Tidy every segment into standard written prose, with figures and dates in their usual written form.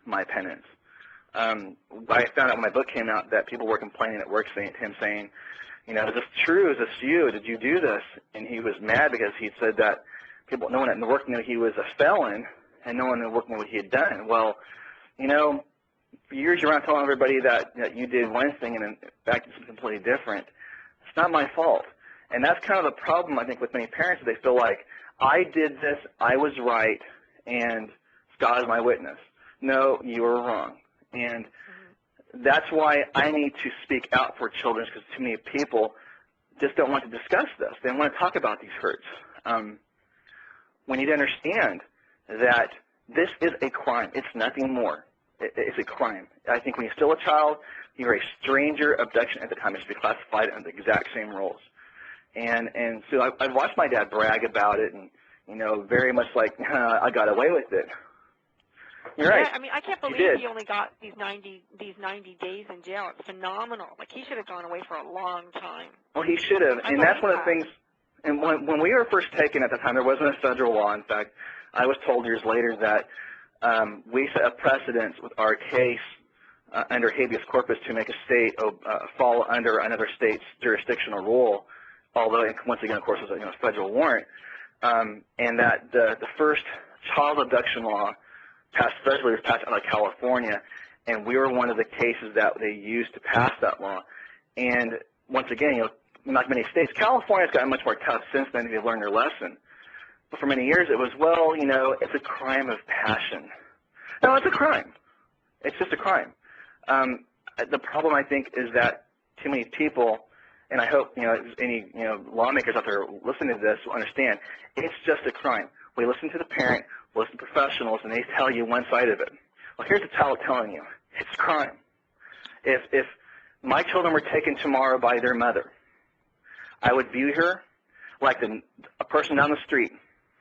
my penance. I found out when my book came out that people were complaining at work, him saying, you know, is this true? Is this you? Did you do this? And he was mad because he said that no one in the work knew he was a felon, and no one in the work knew what he had done. Well, you know, for years you're around telling everybody that you did one thing and in fact it's completely different. It's not my fault. And that's kind of the problem, I think, with many parents. They feel like, I did this, I was right, and God is my witness. No, you were wrong. And that's why I need to speak out for children, because too many people just don't want to discuss this. They don't want to talk about these hurts. We need to understand that this is a crime. It's nothing more. It's a crime. I think when you're still a child, you're a stranger. Abduction at the time, it should be classified under the exact same rules. And so I've watched my dad brag about it, and, you know, very much like, I got away with it. You're right. Yeah, I mean, I can't believe he only got these 90 days in jail. It's phenomenal. Like, he should have gone away for a long time. Well, he should have, and that's one of the things. And when we were first taken at the time, there wasn't a federal law. In fact, I was told years later that we set a precedent with our case under habeas corpus to make a state fall under another state's jurisdictional rule, although, once again, of course, it was a federal warrant, and that the first child abduction law passed federally was passed out of California, and we were one of the cases that they used to pass that law. And once again, you know, not many states. California's gotten much more tough since then. They've learned their lesson. But for many years, it was, well, you know, it's a crime of passion. No, it's a crime. It's just a crime. The problem, I think, is that too many people, and I hope, you know, any, you know, lawmakers out there listening to this will understand, it's just a crime. We listen to the parent, we listen to professionals, and they tell you one side of it. Well, here's the child telling you, it's a crime. If my children were taken tomorrow by their mother, I would view her like a person down the street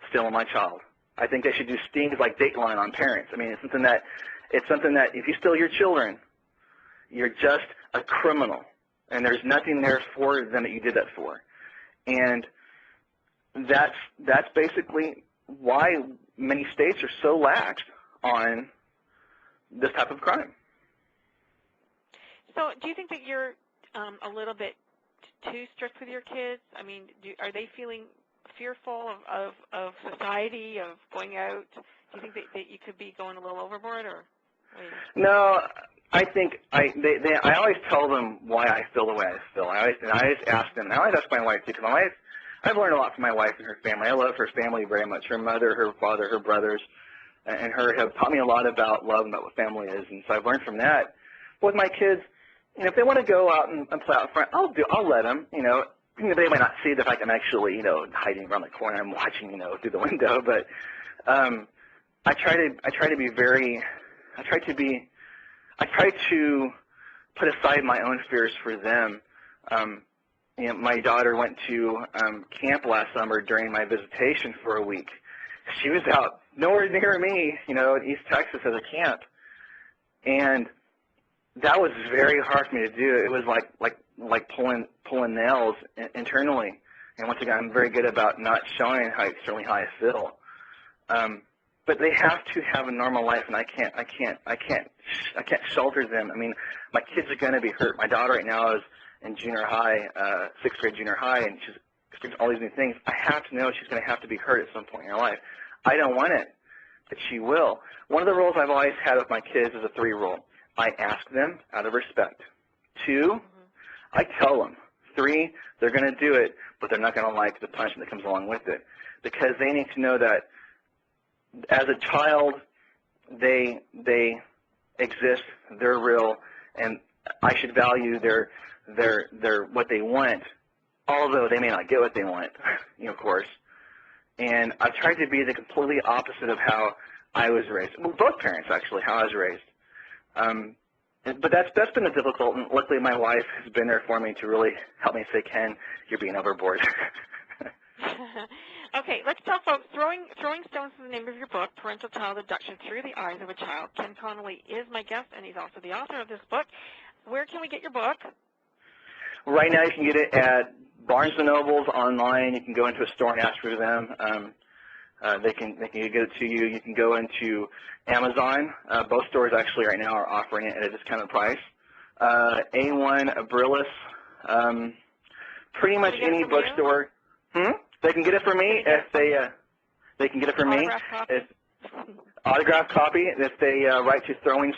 stealing my child. I think they should do stings like Dateline on parents. I mean, it's something that if you steal your children, you're just a criminal, and there's nothing there for them that you did that for. And that's basically why many states are so lax on this type of crime. So do you think that you're a little bit too strict with your kids? I mean, are they feeling fearful of society, of going out? Do you think that you could be going a little overboard, or? No, I think I always tell them why I feel the way I feel. I always ask them, and I always ask my wife too, because my wife, I've learned a lot from my wife and her family. I love her family very much. Her mother, her father, her brothers, and her have taught me a lot about love and about what family is, and so I've learned from that. But with my kids, you know, if they want to go out and play out front, I'll let them. You know, they might not see the fact I'm actually, you know, hiding around the corner. I'm watching, you know, through the window. But I try to put aside my own fears for them. You know, my daughter went to camp last summer during my visitation for a week. She was out nowhere near me, you know, in East Texas at a camp, and that was very hard for me to do. It was like pulling nails internally. And once again, I'm very good about not showing certainly how I feel. But they have to have a normal life, and I can't shelter them. I mean, my kids are going to be hurt. My daughter right now is in junior high, 6th grade junior high, and she's experiencing all these new things. I have to know she's going to have to be hurt at some point in her life. I don't want it, but she will. One of the rules I've always had with my kids is a 3 rule. I ask them out of respect. 2, I tell them. 3, they're going to do it, but they're not going to like the punishment that comes along with it, because they need to know that as a child, they exist, they're real, and I should value their what they want, although they may not get what they want, you know, of course. And I've tried to be the completely opposite of how I was raised. Well, both parents, actually, how I was raised. But that's been difficult, and luckily my wife has been there for me to really help me say, Ken, you're being overboard. Okay, let's tell folks, Throwing Stones is the name of your book, Parental Child Abduction Through the Eyes of a Child. Ken Connelly is my guest, and he's also the author of this book. Where can we get your book? Right now you can get it at Barnes & Noble's online. You can go into a store and ask for them. they can get it to you. You can go into Amazon. Both stores actually right now are offering it at a discounted price. A1 Brillis, pretty much any bookstore. They can get it from me if they can get it from me. Autographed copy? Autographed copy if they write to Throwing